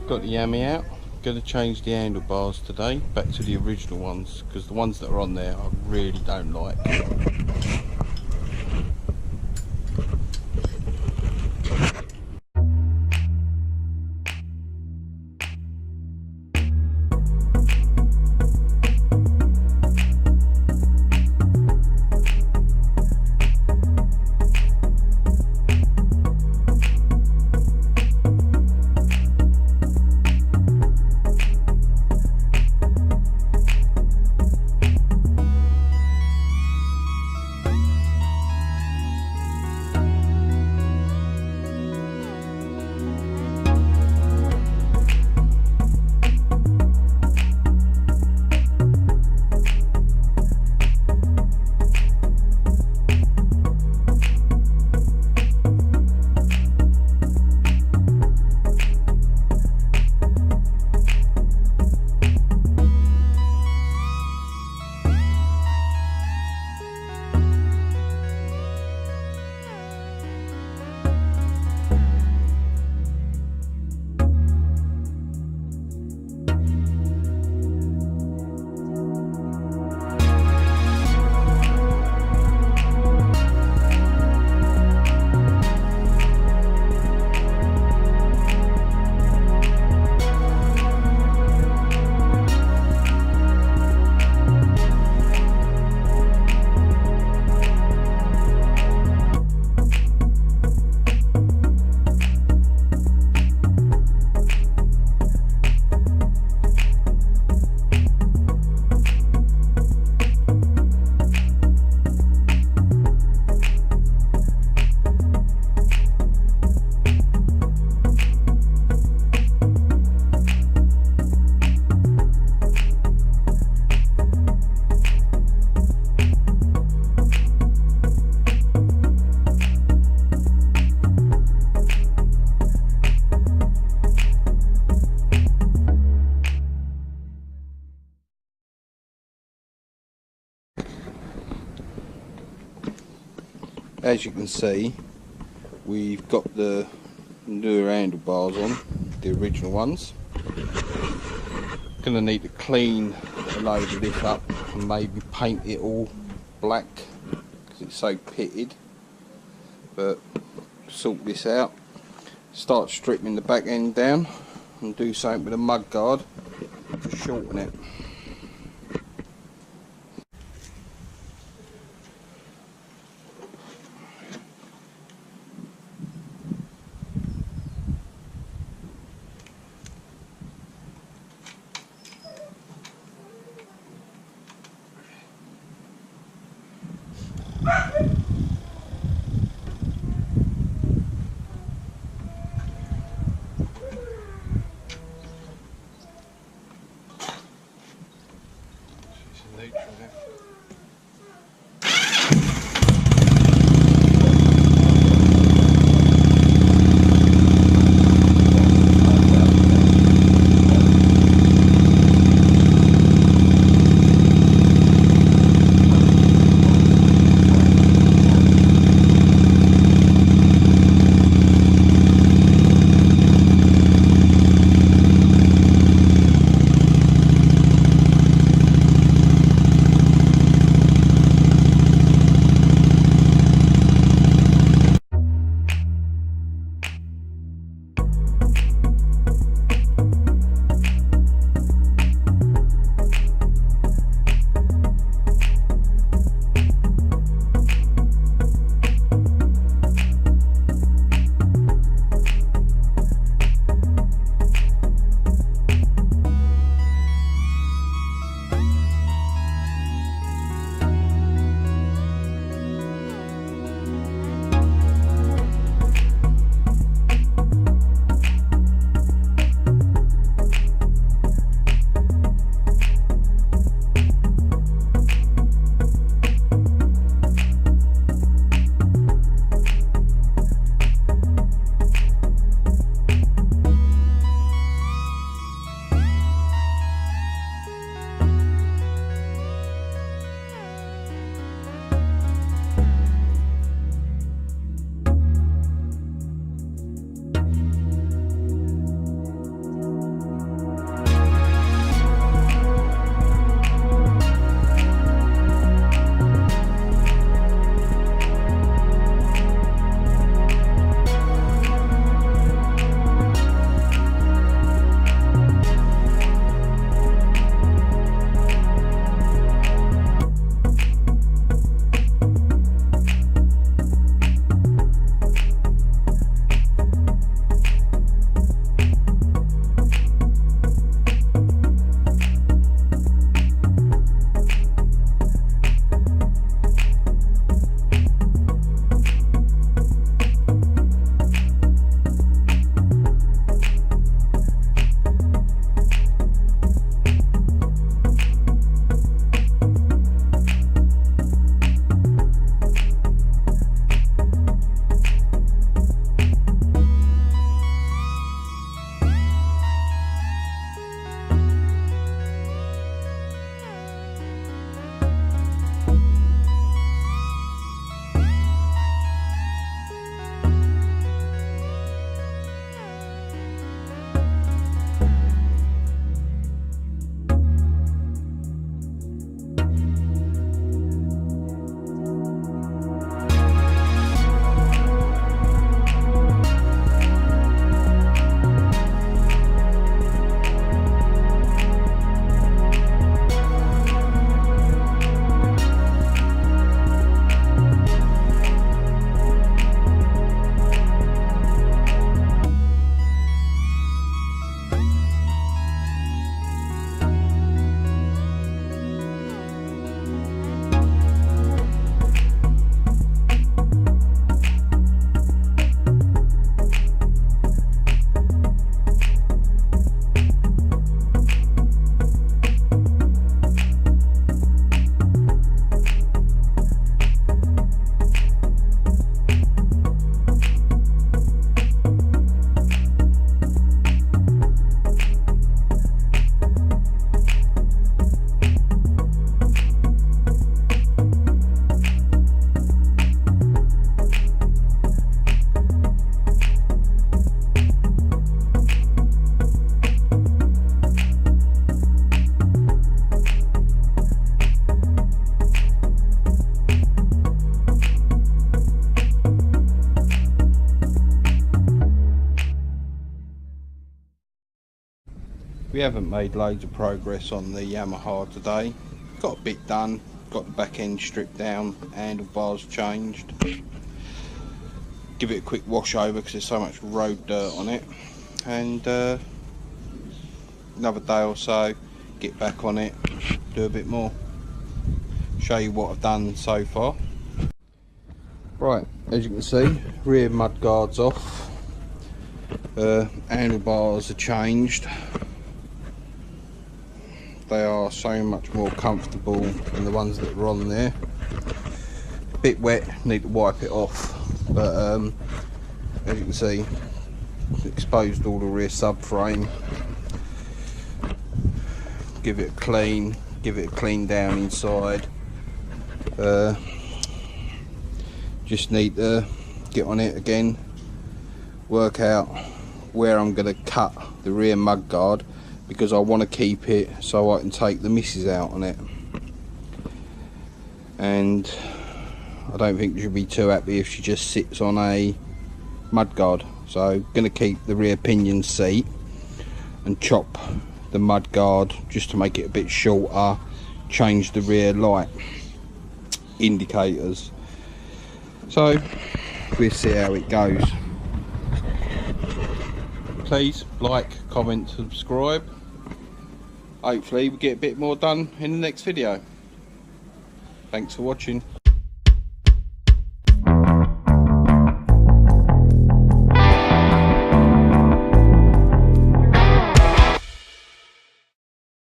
Got the Yamaha out. Going to change the handlebars today back to the original ones because the ones that are on there I really don't like. As you can see, we've got the newer handlebars on, the original ones. Gonna need to clean a load of this up and maybe paint it all black because it's so pitted, but sort this out, start stripping the back end down and do something with a mud guard to shorten it. We haven't made loads of progress on the Yamaha today. Got a bit done, got the back end stripped down, handlebars changed. Give it a quick wash over because there's so much road dirt on it, and another day or so get back on it, do a bit more, show you what I've done so far. Right, as you can see, rear mud guards off, handlebars are changed. They are so much more comfortable than the ones that were on there. A bit wet, need to wipe it off, but as you can see, exposed all the rear subframe. Give it a clean down inside. Just need to get on it again, work out where I'm going to cut the rear mud guard, because I want to keep it so I can take the misses out on it, and I don't think she'll be too happy if she just sits on a mud guard. So I'm going to keep the rear pinion seat and chop the mud guard just to make it a bit shorter, change the rear light indicators. So we'll see how it goes. Please like, comment, subscribe. Hopefully we get a bit more done in the next video. Thanks for watching.